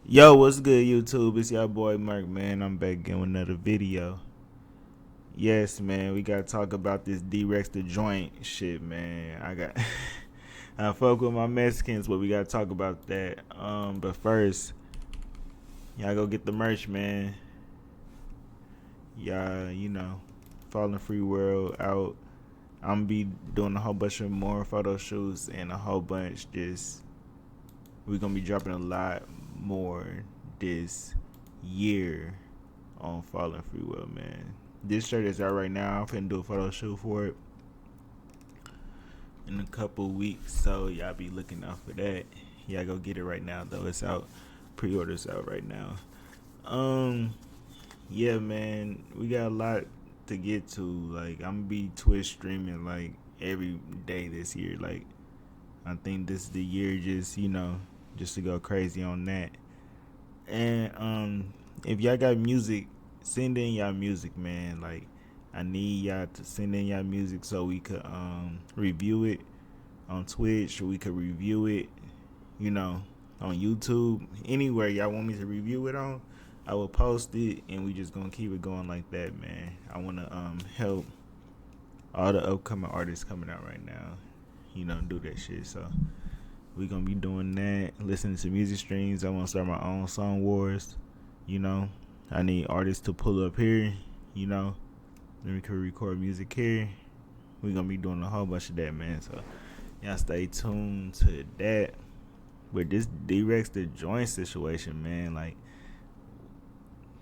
Yo, what's good, YouTube? It's your boy Merk, man. I'm back again with another video. Yes, man, we gotta talk about this Drexthejoint shit, man. I fuck with my Mexicans, but we gotta talk about that. But first, y'all go get the merch, man. Y'all, Falling Free World out. I'm gonna be doing a whole bunch of more photo shoots and a whole bunch we're gonna be dropping a lot more this year on Falling Free Will, man. This shirt is out right now. I'm finna do a photo shoot for it in a couple weeks, so y'all be looking out for that. Y'all go get it right now though. It's out. Pre-orders out right now. Yeah, man, we got a lot to get to. Like, I'm gonna be Twitch streaming like every day this year. Like, I think this is the year just to go crazy on that. And if y'all got music, send in y'all music, man. Like, I need y'all to send in y'all music so we could review it on Twitch, or we could review it, on YouTube. Anywhere y'all want me to review it on, I will post it, and we just gonna keep it going like that, man. I wanna help all the upcoming artists coming out right now, do that shit. So we gonna be doing that, listening to music streams. I wanna start my own song wars. I need artists to pull up here, then we can record music here. We gonna be doing a whole bunch of that, man. So y'all stay tuned to that. With this Drexthejoint situation, man, like,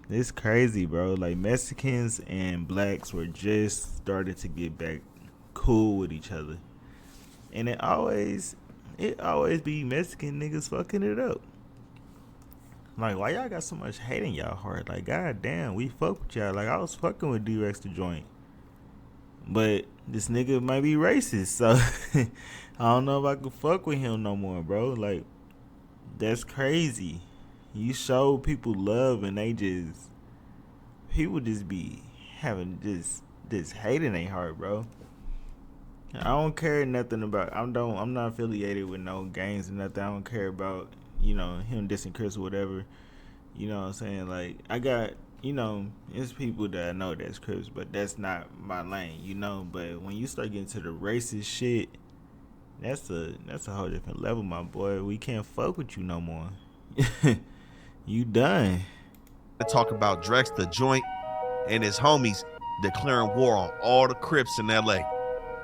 it's crazy, bro. Like, Mexicans and blacks were just started to get back cool with each other, and it always be Mexican niggas fucking it up. Like, why y'all got so much hate in y'all heart? Like, goddamn, we fuck with y'all. Like, I was fucking with Drexthejoint, but this nigga might be racist, so I don't know if I can fuck with him no more, bro. Like, that's crazy. You show people love, and people just be having this hate in their heart, bro. I don't care nothing about. I'm not affiliated with no gangs or nothing. I don't care about him dissing Chris or whatever. You know what I'm saying? Like, I got it's people that I know that's Crips, but that's not my lane. But when you start getting to the racist shit, that's a whole different level, my boy. We can't fuck with you no more. You done. To talk about Drexthejoint and his homies declaring war on all the Crips in LA.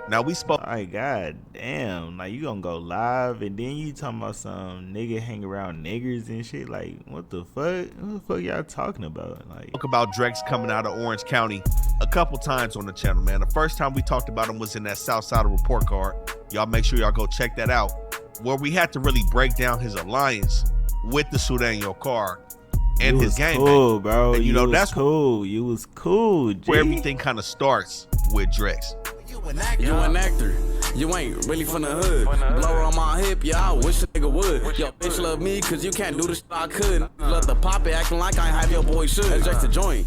Now we spoke. Like, god damn, like, you gonna go live and then you talking about some nigga hang around niggers and shit. Like, what the fuck? What the fuck y'all talking about? Like, spoke about Drex coming out of Orange County a couple times on the channel, man. The first time we talked about him was in that Southside report card. Y'all make sure y'all go check that out, where we had to really break down his alliance with the Sudaño card and his gang. Cool, bro. And that's cool. You was cool, G. Where everything kind of starts with Drex. You an actor, you ain't really from the hood. Blower on my hip, yeah, I wish a nigga would. Yo, bitch love me, cause you can't do the shit I could. Let the pop it acting like I ain't have your boy should. Drexthejoint.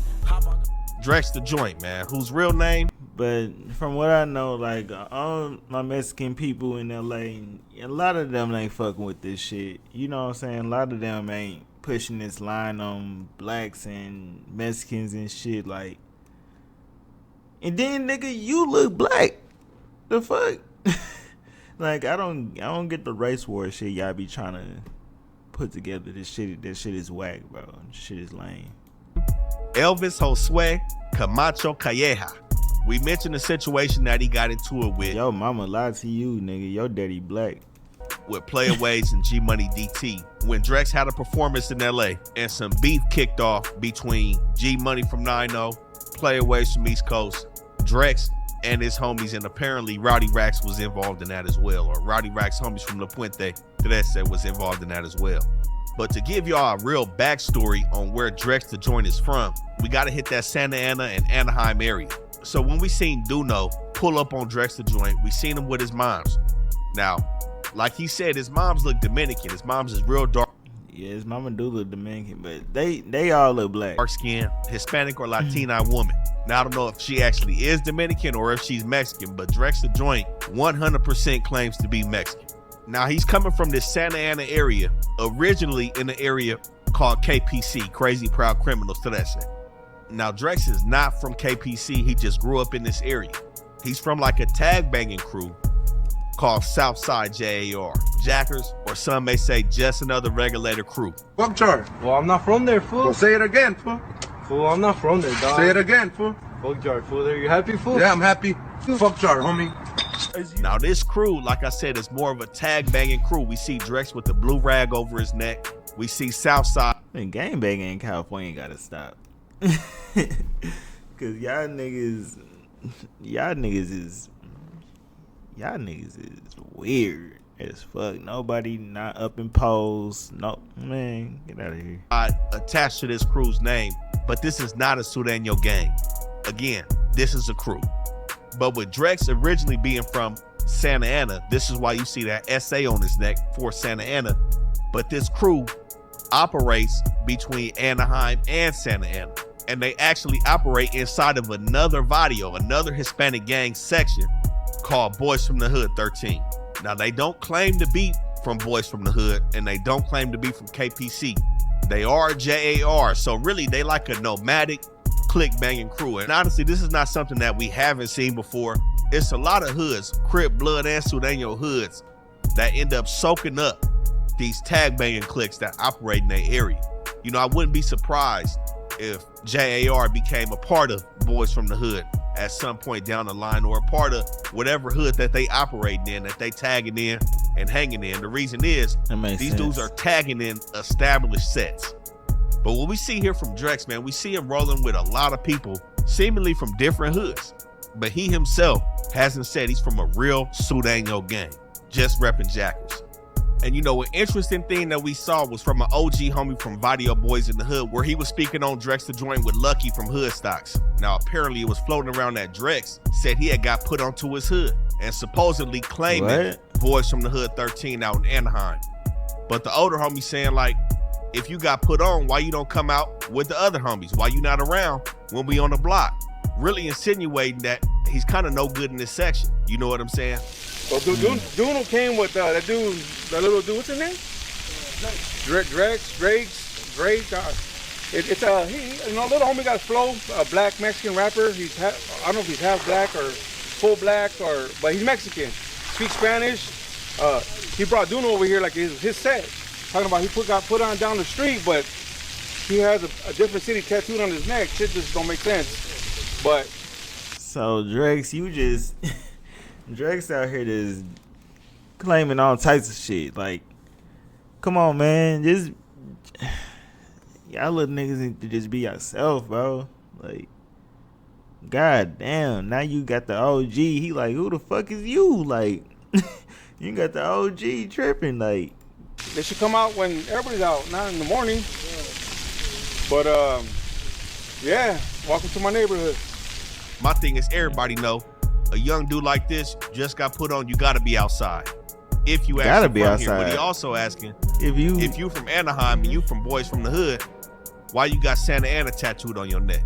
Drexthejoint, man, whose real name? But from what I know, like, all my Mexican people in LA, a lot of them ain't fucking with this shit. You know what I'm saying? A lot of them ain't pushing this line on blacks and Mexicans and shit, like. And then, nigga, you look black. The fuck? Like, I don't get the race war shit y'all be trying to put together. This shit is whack, bro. This shit is lame. Elvis Josue Camacho Calleja. We mentioned the situation that he got into it with. Yo, mama lied to you, nigga. Your daddy black. With Playaways and G Money DT. When Drex had a performance in LA and some beef kicked off between G Money from 9-0, Playaways from East Coast, Drex and his homies, and apparently Rowdy Rax was involved in that as well, or Rowdy Rax homies from La Puente Trece was involved in that as well. But to give y'all a real backstory on where Drexthejoint is from, we gotta hit that Santa Ana and Anaheim area. So when we seen Duno pull up on Drexthejoint, we seen him with his moms. Now, like he said, his moms look Dominican. His moms is real dark. Yeah, his mama do look Dominican, but they all look black. Dark skin, Hispanic or Latina woman. Now, I don't know if she actually is Dominican or if she's Mexican, but Drexthejoint 100% claims to be Mexican. Now, he's coming from this Santa Ana area, originally in the area called KPC, Crazy Proud Criminals to that shit. Now, Drex is not from KPC. He just grew up in this area. He's from like a tag banging crew called Southside JAR, Jackers, or some may say just another regulator crew. Fuck Jar. Well, I'm not from there, fool. Well, say it again, fool. Fool, I'm not from there, dog. Say it again, fool. Fuck Jar, fool. Are you happy, fool? Yeah, I'm happy. Fuck Jar, homie. Now, this crew, like I said, is more of a tag banging crew. We see Drex with the blue rag over his neck. We see Southside. And gang banging in California gotta stop. Cause y'all niggas is weird as fuck. Nobody not up in pose. No, man, get out of here. Attached to this crew's name, but this is not a Sureño gang. Again, this is a crew. But with Drex originally being from Santa Ana, this is why you see that SA on his neck for Santa Ana. But this crew operates between Anaheim and Santa Ana. And they actually operate inside of another barrio, another Hispanic gang section called Boys from the Hood 13. Now, they don't claim to be from Boys from the Hood, and they don't claim to be from KPC. They are JAR, so really they like a nomadic click banging crew. And honestly, this is not something that we haven't seen before. It's a lot of hoods, Crip, Blood, and Sureño hoods that end up soaking up these tag banging cliques that operate in their area. You know, I wouldn't be surprised if JAR became a part of Boys from the Hood at some point down the line, or a part of whatever hood that they operating in, that they tagging in and hanging in. The reason is these dudes are tagging in established sets. But what we see here from Drex, man, we see him rolling with a lot of people, seemingly from different hoods. But he himself hasn't said he's from a real Sureño gang, just repping Jackers. And you know, an interesting thing that we saw was from an OG homie from Video Boys in the Hood, where he was speaking on Drexthejoint with Lucky from Hood Stocks. Now, apparently it was floating around that Drex said he had got put onto his hood and supposedly claiming Boys from the Hood 13 out in Anaheim. But the older homie saying, like, if you got put on, why you don't come out with the other homies? Why you not around when we on the block? Really insinuating that he's kind of no good in this section. You know what I'm saying? Well, Duno came with that dude, that little dude. What's his name? Drake. It's he, little homie got flow, a black Mexican rapper. I don't know if he's half black or full black, but he's Mexican. Speaks Spanish. He brought Duno over here like his set. Talking about he got put on down the street, but he has a different city tattooed on his neck. Shit just don't make sense. But so Drex, Drex out here just claiming all types of shit. Like, come on, man, just y'all little niggas need to just be yourself, bro. Like, god damn, now you got the OG. He like, who the fuck is you? Like, you got the OG tripping. Like, they should come out when everybody's out, not in the morning. But yeah, welcome to my neighborhood. My thing is, everybody know a young dude like this just got put on. You gotta be outside. If you gotta be outside. Here, but he also asking if you from Anaheim and you from Boys from the Hood, why you got Santa Ana tattooed on your neck?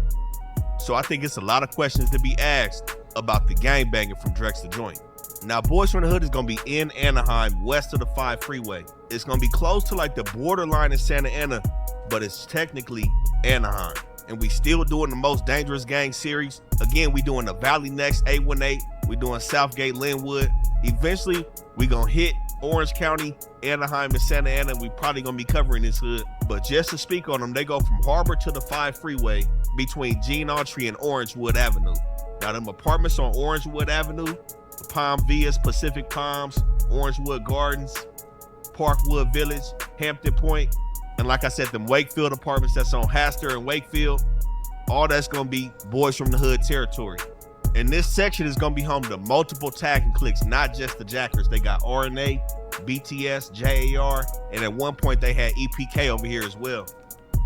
So I think it's a lot of questions to be asked about the gang banging from Drexthejoint. Now, Boys from the Hood is gonna be in Anaheim, west of the 5 freeway. It's gonna be close to like the borderline in Santa Ana, but it's technically Anaheim. And we still doing the Most Dangerous Gang series. Again, we doing the Valley next, 818. We doing Southgate, Linwood. Eventually, we gonna hit Orange County, Anaheim, and Santa Ana. We probably gonna be covering this hood. But just to speak on them, they go from Harbor to the 5 freeway between Gene Autry and Orangewood Avenue. Now, them apartments on Orangewood Avenue, Palm Villas, Pacific Palms, Orangewood Gardens, Parkwood Village, Hampton Point, and like I said, them Wakefield apartments that's on Hastur and Wakefield, all that's gonna be Boys from the Hood territory. And this section is gonna be home to multiple tagging cliques, not just the Jackers. They got RNA, BTS, JAR, and at one point they had EPK over here as well.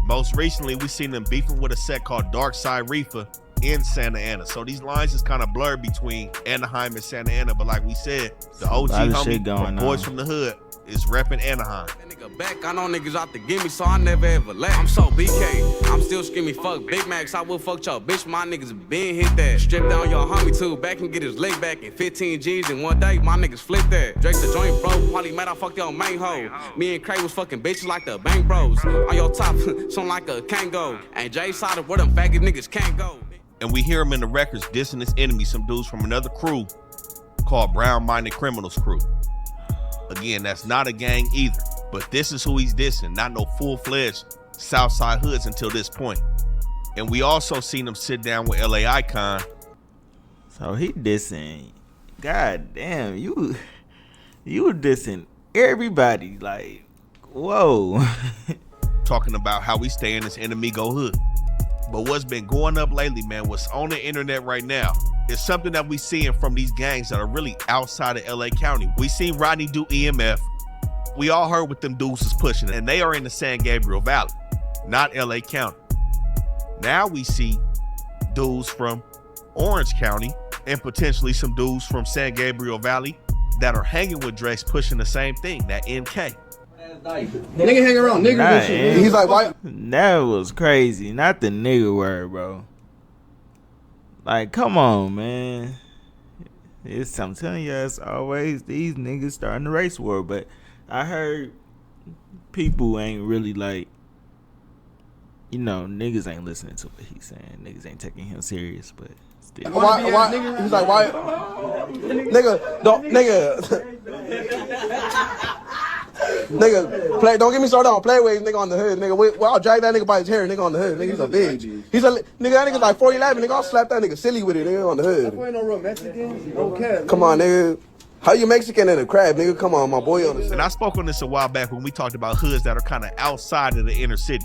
Most recently, we seen them beefing with a set called Dark Side Reefer in Santa Ana. So these lines is kind of blurred between Anaheim and Santa Ana, but like we said, the OG homie from Boys from the Hood is repping Anaheim. That nigga back, I know niggas out to get me, so I never ever let. I'm so BK, I'm still screaming fuck Big Macs. I will fuck y'all, bitch. My niggas been hit that. Strip down your homie too, back and get his leg back in 15 G's in one day. My niggas flip that. Drexthejoint, bro, probably mad I fucked your main hoe. Me and Craig was fucking bitches like the Bank Bros. On your top, something like a Kango. And Jay side of where them faggot niggas can't go. And we hear him in the records dissing his enemy, some dudes from another crew called Brown Minded Criminals Crew. Again, that's not a gang either, but this is who he's dissing, not no full-fledged Southside hoods until this point. And we also seen him sit down with LA Icon. So he dissing, god damn, you dissing everybody, like, whoa. Talking about how we stay in this Enemigo hood. But what's been going up lately, man, what's on the internet right now, is something that we seeing from these gangs that are really outside of LA County. We seen Rodney do EMF. We all heard what them dudes is pushing, and they are in the San Gabriel Valley, not LA County. Now we see dudes from Orange County and potentially some dudes from San Gabriel Valley that are hanging with Drex pushing the same thing, that NK. Nigga hang around niggas and shit. He's like, why? That was crazy. Not the nigga word, bro. Like, come on, man. I'm telling you, it's always these niggas starting the race war. But I heard people ain't really like, you know, niggas ain't listening to what he's saying. Niggas ain't taking him serious, but still. Why? He's like, why? Nigga, don't, nigga. Nigga, play. Don't get me started on play with nigga on the hood, nigga. Well, I'll drag that nigga by his hair, nigga on the hood. Nigga, he's a bitch. He's a nigga. That nigga's like 4'11". Nigga, I'll slap that nigga silly with it, nigga on the hood. ain't no real Mexican. No cap. Come on, nigga. How you Mexican in a crab, nigga? Come on, my boy on the And I spoke on this a while back when we talked about hoods that are kind of outside of the inner city,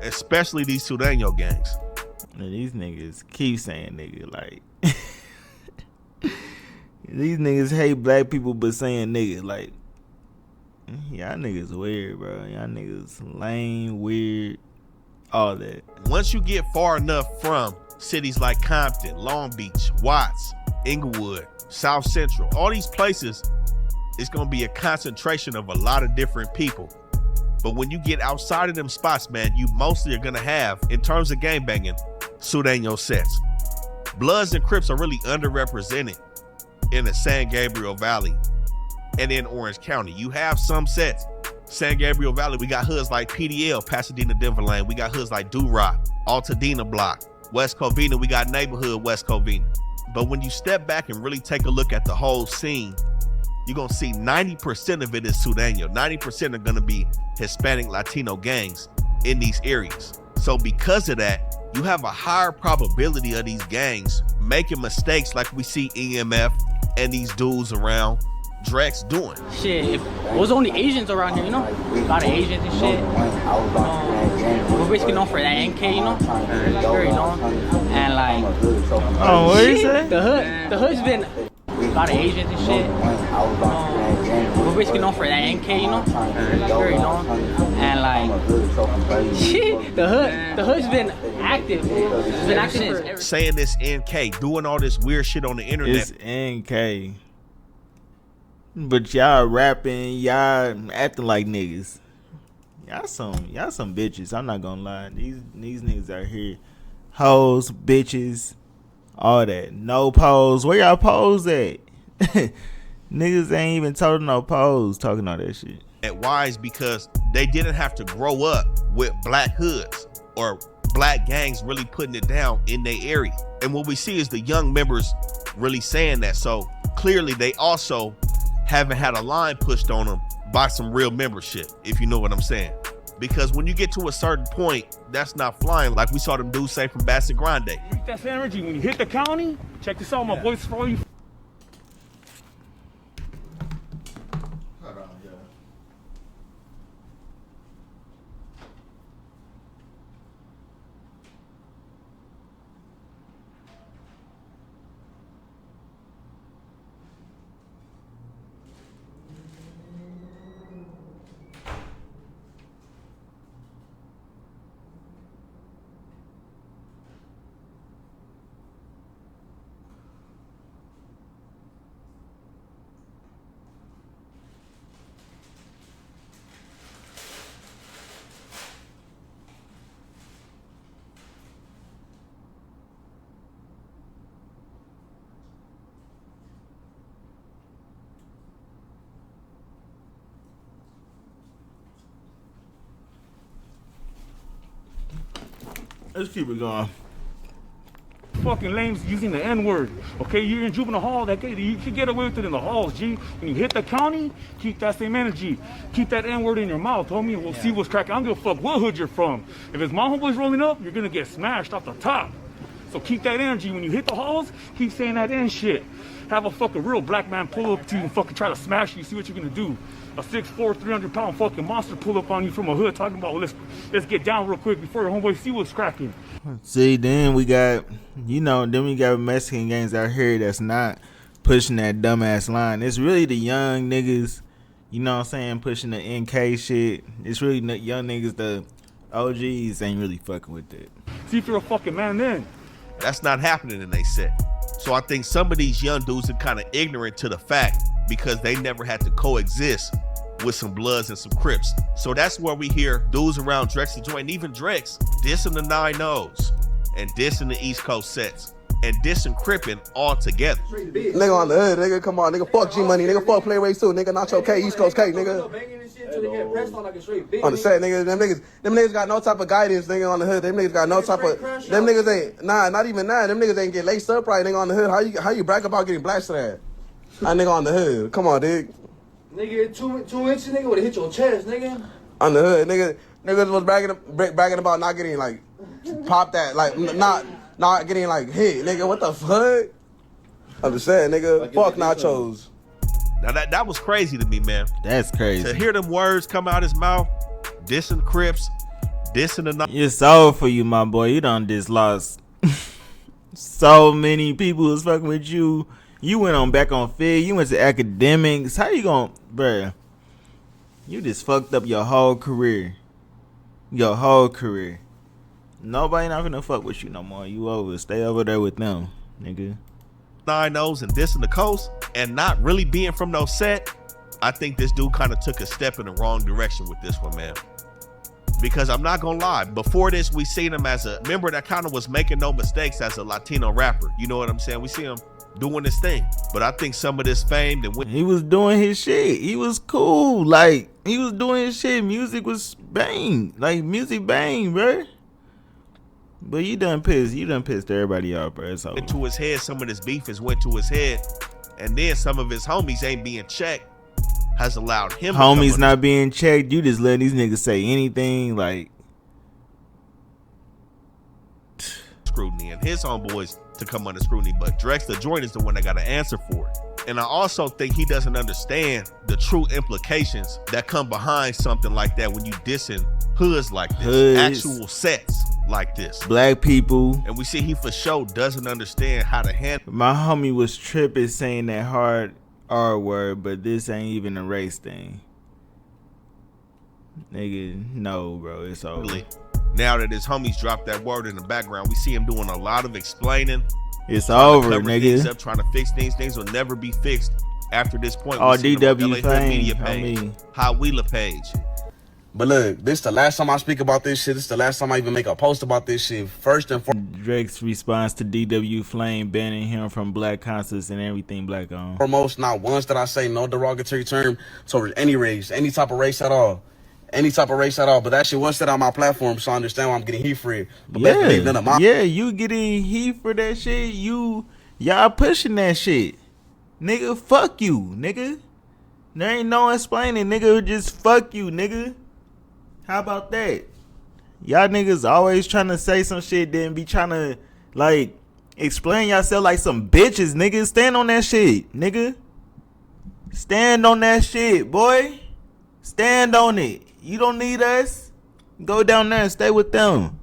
especially these Sureño gangs. And these niggas keep saying nigga, like these niggas hate black people but saying nigga, like y'all niggas weird, bro. Y'all niggas lame, weird, all that. Once you get far enough from cities like Compton, Long Beach, Watts, Inglewood, South Central, all these places, it's gonna be a concentration of a lot of different people. But when you get outside of them spots, man, you mostly are gonna have, in terms of gangbanging, Sureño sets. Bloods and Crips are really underrepresented in the San Gabriel Valley and in Orange County. You have some sets. San Gabriel Valley, we got hoods like PDL, Pasadena, Denver Lane. We got hoods like Do-Rock, Altadena Block, West Covina. We got neighborhood West Covina. But when you step back and really take a look at the whole scene, you're gonna see 90% of it is Sureño. 90% are gonna be Hispanic, Latino gangs in these areas. So because of that, you have a higher probability of these gangs making mistakes like we see EMF and these dudes around Drex doing. Shit, if it was only Asians around here, you know? A lot of Asians and shit. We're basically known for that NK, you know? Very known. And like, Oh, what you say? the hood's been a lot of Asians and shit. We're basically known for that NK, you know? Very known. And like, shit, the hood's been active. It's been active for Saying this NK, doing all this weird shit on the internet. It's NK. But y'all rapping, y'all acting like niggas. Y'all some bitches. I'm not gonna lie. These niggas out here, hoes, bitches, all that. No pose. Where y'all pose at? Niggas ain't even told no pose talking all that shit. Why is because they didn't have to grow up with black hoods or black gangs really putting it down in their area. And what we see is the young members really saying that. So clearly they also haven't had a line pushed on them by some real membership, if you know what I'm saying. Because when you get to a certain point, that's not flying, like we saw them dudes say from Bassett Grande. That's energy. When you hit the county, check this out, my boys throw you. Let's keep it going. Fucking lames using the N-word. Okay, you're in juvenile hall. That you can get away with it in the halls, G. When you hit the county, keep that same energy. Keep that N-word in your mouth, homie. We'll see what's cracking. I don't give a fuck what hood you're from. If it's my homeboys rolling up, you're gonna get smashed off the top. So keep that energy. When you hit the halls, keep saying that N shit. Have a fucking real black man pull up to you and fucking try to smash you. See what you're gonna do. A 6'4", 300-pound fucking monster pull up on you from a hood talking about, well, let's get down real quick before your homeboy see what's cracking. See, then we got, then we got Mexican gangs out here that's not pushing that dumbass line. It's really the young niggas, you know what I'm saying, pushing the NK shit. It's really the young niggas, the OGs ain't really fucking with it. See if you're a fucking man then. That's not happening in they set. So I think some of these young dudes are kind of ignorant to the fact because they never had to coexist with some Bloods and some Crips. So that's where we hear dudes around Drexthejoint and even Drex dissing the 9-0s and dissing the East Coast sets and dissing Crippin' all together. Nigga on the hood, nigga, come on, nigga, fuck G Money, nigga, fuck Playways too, nigga, Nacho K, East Coast K, nigga. On the set, nigga, them niggas got no type of guidance, nigga, on the hood. Them niggas got no type of, them niggas ain't, not even that. Them niggas ain't get laced up right, nigga, on the hood. How you brag about getting blasted at? That nigga on the hood, come on, dude. Nigga, 2 inches, nigga, would've hit your chest, nigga. On the hood, niggas was bragging about not getting, like, popped at, like, not getting, like, hit, nigga, what the fuck? I'm just saying, nigga, fuck Nachos. Now that was crazy to me, man. That's crazy. To hear them words come out his mouth, dissing Crips, dissing the... It's over for you, my boy. You done just lost so many people was fucking with you. You went on back on Fig. You went to academics. How you gonna, bruh? You just fucked up your whole career. Your whole career. Nobody not gonna fuck with you no more. You over. Stay over there with them, nigga. 9-0s and dissing the coast and not really being from no set. I think this dude kind of took a step in the wrong direction with this one, man. Because I'm not gonna lie, before this, we seen him as a member that kind of was making no mistakes as a Latino rapper. You know what I'm saying? We see him doing his thing. But I think some of this fame that when he was doing his shit, he was cool. Like, he was doing his shit. Music was bang. Like, music bang, bro. But you done pissed everybody off, bro. It's over. Went to his head, some of this beef has went to his head. And then some of his homies ain't being checked. Has allowed him homies not being checked. You just let these niggas say anything, like scrutiny, and his homeboys to come under scrutiny. But Drexthejoint is the one that got to answer for it. And I also think he doesn't understand the true implications that come behind something like that when you dissing hoods like this, actual sets like this, black people. And we see he for sure doesn't understand how to handle. My homie was tripping saying that hard R word, but this ain't even a race thing. Nigga, no, bro, it's over. Now that his homies dropped that word in the background, we see him doing a lot of explaining. It's over, nigga. Up, trying to fix things. Things will never be fixed after this point. Oh, DW media page, Hot Wheeler page. But look, this the last time I speak about this shit. This the last time I even make a post about this shit. First and foremost, Drake's response to DW Flame banning him from black concerts and everything black on. Foremost, not once did I say no derogatory term towards any race, any type of race at all. Any type of race at all. But that shit was said on my platform, so I understand why I'm getting heat for it. But yeah, you getting heat for that shit. Y'all pushing that shit. Nigga, fuck you, nigga. There ain't no explaining, nigga. Just fuck you, nigga. How about that? Y'all niggas always trying to say some shit, then be trying to, like, explain yourself like some bitches, nigga. Stand on that shit, nigga. Stand on that shit, boy. Stand on it. You don't need us. Go down there and stay with them.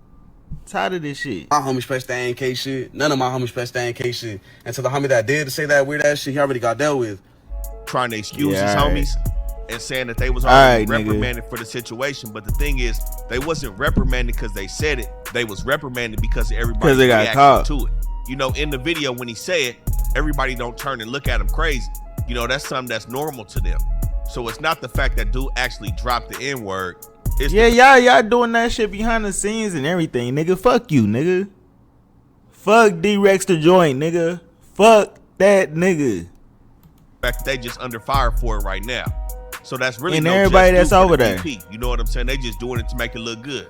Tired of this shit. My homies pressed that NK shit. None of my homies pressed that NK shit. And to the homie that did say that weird ass shit, he already got dealt with. Trying to excuse his homies and saying that they was already reprimanded for the situation. But the thing is, they wasn't reprimanded because they said it. They was reprimanded because everybody reacted to it. You know, in the video when he said it, everybody don't turn and look at him crazy. You know, that's something that's normal to them. So it's not the fact that dude actually dropped the N-word. Y'all doing that shit behind the scenes and everything, nigga. Fuck you, nigga. Fuck Drexthejoint, nigga. Fuck that nigga. In fact, they just under fire for it right now. So that's really and everybody that's over there. You know what I'm saying? They just doing it to make it look good.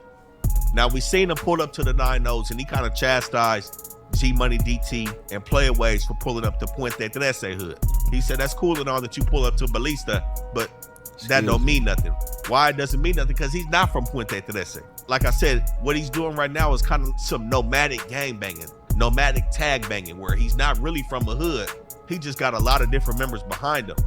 Now, we seen him pull up to the 9-0s, and he kind of chastised G Money DT and Playaways for pulling up to Puente Trece hood. He said, that's cool and all that you pull up to Ballista, but that don't mean nothing. Why it doesn't mean nothing? Because he's not from Puente Trece. Like I said, what he's doing right now is kind of some nomadic gang banging, nomadic tag banging, where he's not really from a hood. He just got a lot of different members behind him.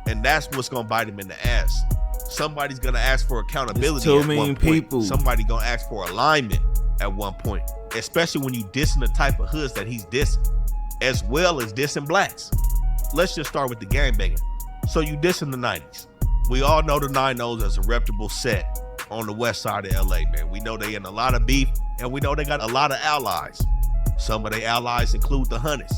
And that's what's going to bite him in the ass. Somebody's going to ask for accountability at one point. Somebody going to ask for alignment at one point. Especially when you dissing the type of hoods that he's dissing, as well as dissing blacks. Let's just start with the gang banging. So you dissing the 90s. We all know the 9-0s as a reputable set on the west side of LA, man. We know they in a lot of beef, and we know they got a lot of allies. Some of their allies include the Hunnids,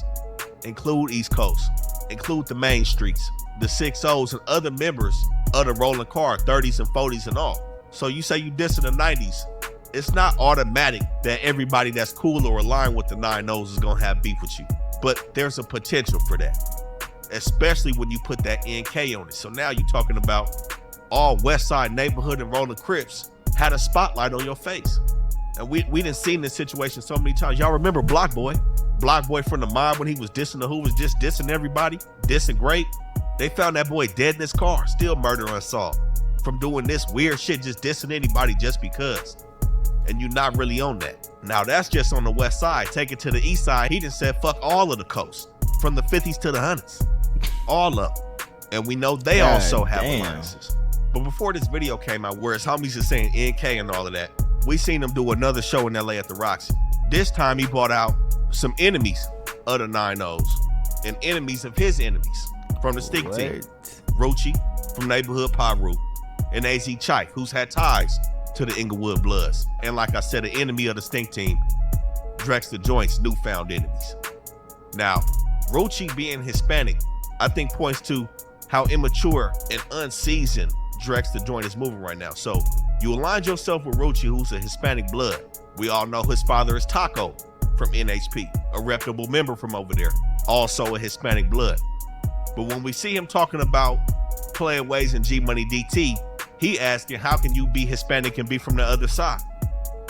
include East Coast, include the Main Streets, the 6-0s, and other members of the Rolling Car, 30s and 40s and all. So you say you dissing the 90s, it's not automatic that everybody that's cool or aligned with the 9-0s is gonna have beef with you. But there's a potential for that, especially when you put that NK on it. So now you're talking about all West Side neighborhood and Rolling Crips had a spotlight on your face. And we done seen this situation so many times. Y'all remember Block Boy? Block Boy from the mob when he was dissing the who was just dissing everybody, dissing great. They found that boy dead in his car, still murder and assault, from doing this weird shit, just dissing anybody just because. And you're not really on that. Now that's just on the west side. Take it to the east side. He done said fuck all of the coast, from the 50s to the 100s, all up. And we know they also have alliances. But before this video came out, where his homies are saying NK and all of that, we seen him do another show in LA at the Roxy. This time he brought out some enemies of the 9-0s and enemies of his enemies from the Stick Team. Ruchi from Neighborhood Paru and AZ Chike, who's had ties to the Inglewood Bloods. And like I said, an enemy of the Stink Team, Drexthejoint's newfound enemies. Now, Ruchi being Hispanic, I think points to how immature and unseasoned Drexthejoint is moving right now. So you align yourself with Ruchi, who's a Hispanic blood. We all know his father is Taco from NHP, a reputable member from over there, also a Hispanic blood. But when we see him talking about Playaways and G Money DT, he asking, how can you be Hispanic and be from the other side?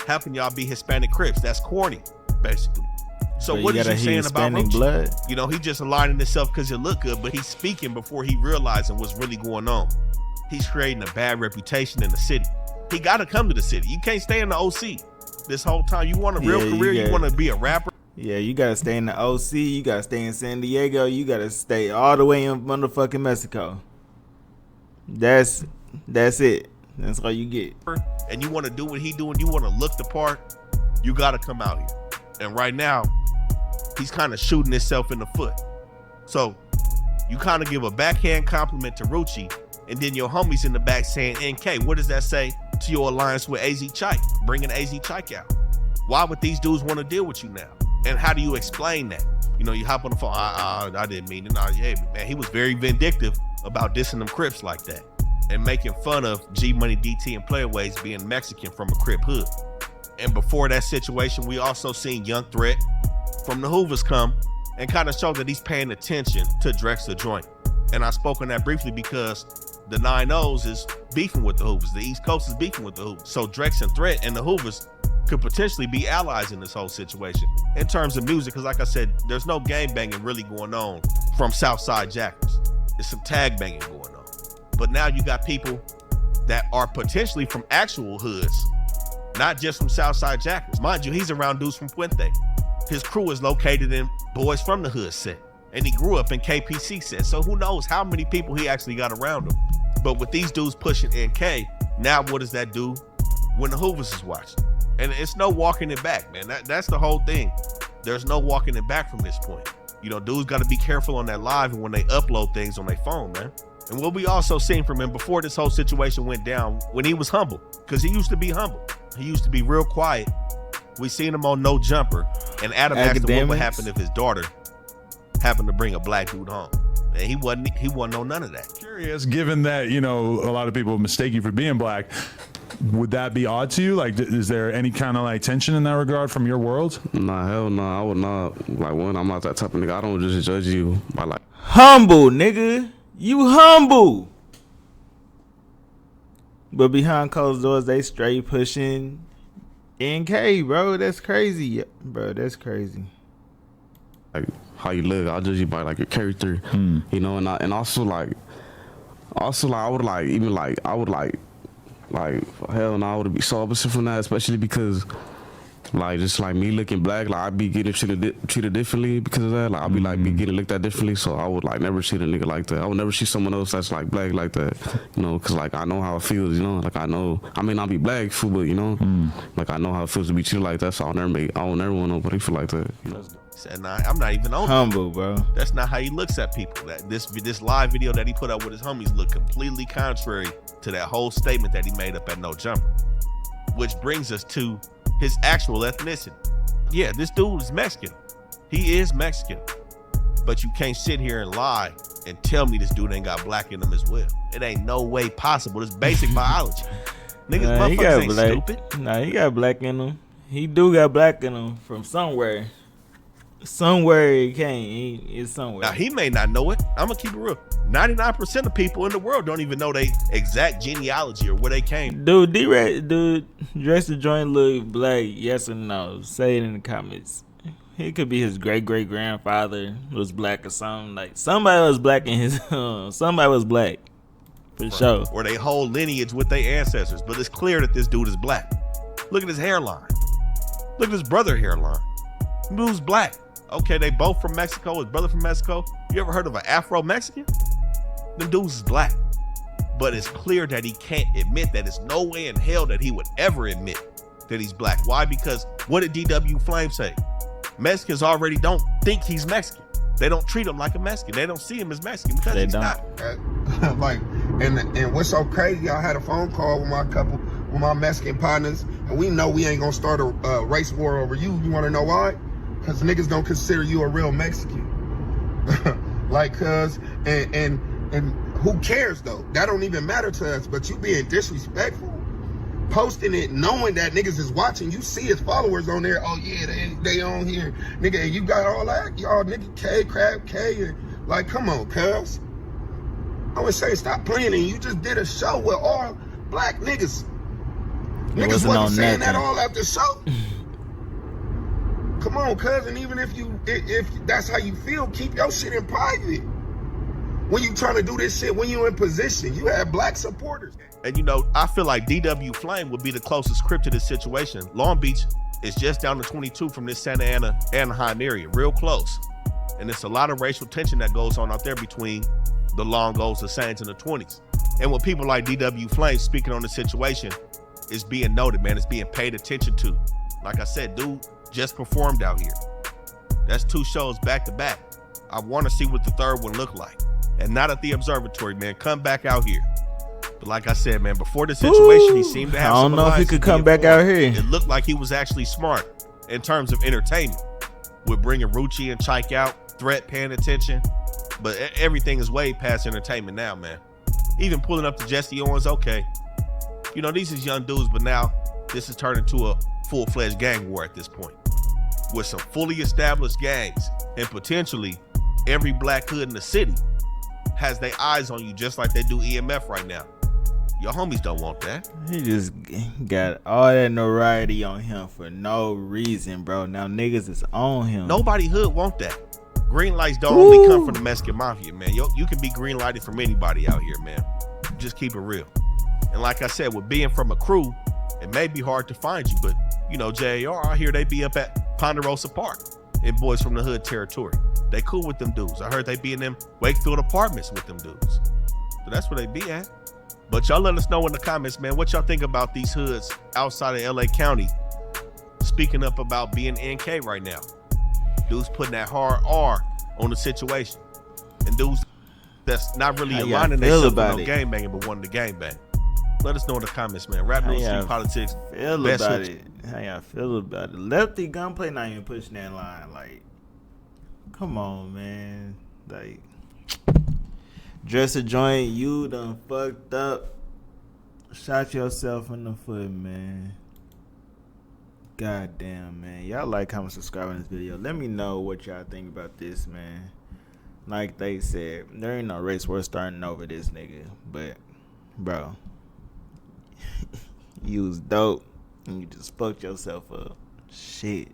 How can y'all be Hispanic Crips? That's corny, basically. So what is he saying about Ruchi? Blood. You know, he just aligning himself because it look good, but he's speaking before he realizing what's really going on. He's creating a bad reputation in the city. He got to come to the city. You can't stay in the OC this whole time. You want a real career? You want to be a rapper? Yeah, you got to stay in the OC. You got to stay in San Diego. You got to stay all the way in motherfucking Mexico. That's it. That's all you get. And you want to do what he doing. You want to look the part. You got to come out here. And right now, he's kind of shooting himself in the foot. So you kind of give a backhand compliment to Ruchi, and then your homies in the back saying NK. What does that say to your alliance with AZ Chike, bringing AZ Chike out? Why would these dudes want to deal with you now? And how do you explain that? You know, you hop on the phone, I didn't mean it. Yeah, man, he was very vindictive about dissing them Crips like that and making fun of G Money DT and Playaways being Mexican from a Crip hood. And before that situation, we also seen Young Threat from the Hoovers come and kind of show that he's paying attention to Drexthejoint. And I spoke on that briefly because the 9-0s is beefing with the Hoovers. The East Coast is beefing with the Hoovers. So Drex and Threat and the Hoovers could potentially be allies in this whole situation in terms of music, because like I said, there's no gang banging really going on from Southside Jackers. There's some tag banging going on. But now you got people that are potentially from actual hoods, not just from Southside Jackers. Mind you, he's around dudes from Puente. His crew is located in Boys from the Hood set, and he grew up in KPC set. So who knows how many people he actually got around him. But with these dudes pushing NK, now what does that do when the Hoovers is watching? And it's no walking it back, man. That's the whole thing. There's no walking it back from this point. You know, dudes got to be careful on that live and when they upload things on their phone, man. And what we also seen from him before this whole situation went down, when he was humble, because he used to be humble. He used to be real quiet. We seen him on No Jumper, and Adam asked him what would happen if his daughter happened to bring a black dude home. And he wasn't on none of that. Curious, given that, you know, a lot of people mistake you for being black, would that be odd to you? Like, is there any kind of like tension in that regard from your world? Nah, hell no, I would not. Like, one, I'm not that type of nigga. I don't just judge you by like. Humble, nigga. You humble. But behind closed doors, they straight pushing NK, bro, that's crazy, bro. That's crazy. Like how you look, I'll judge you by like your character, you know, and also like I would like even like I would like hell no, I would be so opposite from that, especially because like just like me looking black, like I'd be getting treated differently because of that. Like I'd be like be getting looked at differently, so I would like never see a nigga like that. I would never see someone else that's like black like that, you know, because like I know how it feels, you know. Like I know I may not be black, fool, but you know, like I know how it feels to be treated like that. So I will never want nobody feel like that. You know? Said, nah, I'm not even on humble, bro. That's not how he looks at people. That this live video that he put up with his homies look completely contrary to that whole statement that he made up at No Jumper. Which brings us to his actual ethnicity. Yeah, this dude is Mexican. He is Mexican. But you can't sit here and lie and tell me this dude ain't got black in him as well. It ain't no way possible. It's basic biology. Niggas, motherfuckers ain't stupid. Nah, he got black in him. He do got black in him from somewhere. Somewhere he came. It's somewhere. Now, he may not know it. I'm going to keep it real. 99% of people in the world don't even know their exact genealogy or where they came. Dude, Drexthejoint look black, yes or no? Say it in the comments. It could be his great-great-grandfather was black or something. Like, somebody was black in his... somebody was black. For sure. Or they whole lineage with their ancestors. But it's clear that this dude is black. Look at his hairline. Look at his brother hairline. Dude's black. Okay, they both from Mexico. His brother from Mexico. You ever heard of an Afro-Mexican? Them dudes is black. But it's clear that he can't admit that. There's no way in hell that he would ever admit that he's black. Why? Because what did DW Flame say? Mexicans already don't think he's Mexican. They don't treat him like a Mexican. They don't see him as Mexican because he's not. Like, and what's so crazy, I had a phone call with my Mexican partners, and we know we ain't gonna start a race war over you. You wanna know why? Because niggas don't consider you a real Mexican. Like, cuz, and who cares though? That don't even matter to us, but you being disrespectful, posting it, knowing that niggas is watching, you see his followers on there, oh yeah, they on here, nigga, and you got all that, y'all nigga K, Crab K, and like, come on, cuz. I would say stop playing, and you just did a show with all black niggas. Niggas wasn't saying that all after show. Come on, cuz, and even if that's how you feel, keep your shit in private. When you trying to do this shit, when you in position, you have black supporters. And you know, I feel like DW Flame would be the closest script to this situation. Long Beach is just down to 22 from this Santa Ana, Anaheim area, real close. And it's a lot of racial tension that goes on out there between the Longos, the Saints, and the 20s. And when people like DW Flame speaking on the situation, it's being noted, man. It's being paid attention to. Like I said, dude just performed out here. That's 2 shows back to back. I want to see what the third one look like. And not at the observatory, man. Come back out here. But like I said, man, before the situation, he seemed to have some. I don't know if he could come back out here. It looked like he was actually smart in terms of entertainment, with bringing Rucci and Chike out, Threat paying attention. But everything is way past entertainment now, man. Even pulling up to Jesse Owens, okay. You know, these is young dudes, but now this has turned into a full-fledged gang war at this point, with some fully established gangs, and potentially every black hood in the city has their eyes on you, just like they do EMF right now. Your homies don't want that. He just got all that notoriety on him for no reason, bro. Now niggas is on him. Nobody hood want that. Green lights don't only come from the Mexican mafia, man. You can be green lighted from anybody out here, man. Just keep it real. And like I said, with being from a crew, it may be hard to find you, but you know, JAR out here, they be up at Ponderosa Park in Boys from the Hood territory. They cool with them dudes. I heard they be in them Wakefield apartments with them dudes. So that's where they be at. But y'all let us know in the comments, man, what y'all think about these hoods outside of LA County speaking up about being NK right now. Dudes putting that hard R on the situation. And dudes that's not really aligning themselves with no gangbanging, but wanting to gangbang. Let us know in the comments, man. Rap News, Street Politics. Feel about it. How y'all feel about it? Lefty Gunplay not even pushing that line. Like, come on, man. Like, Drexthejoint, you done fucked up. Shot yourself in the foot, man. God damn, man. Y'all like, comment, subscribe on this video. Let me know what y'all think about this, man. Like they said, there ain't no race war starting over this nigga. But, bro, you was dope. and you just fucked yourself up. Shit.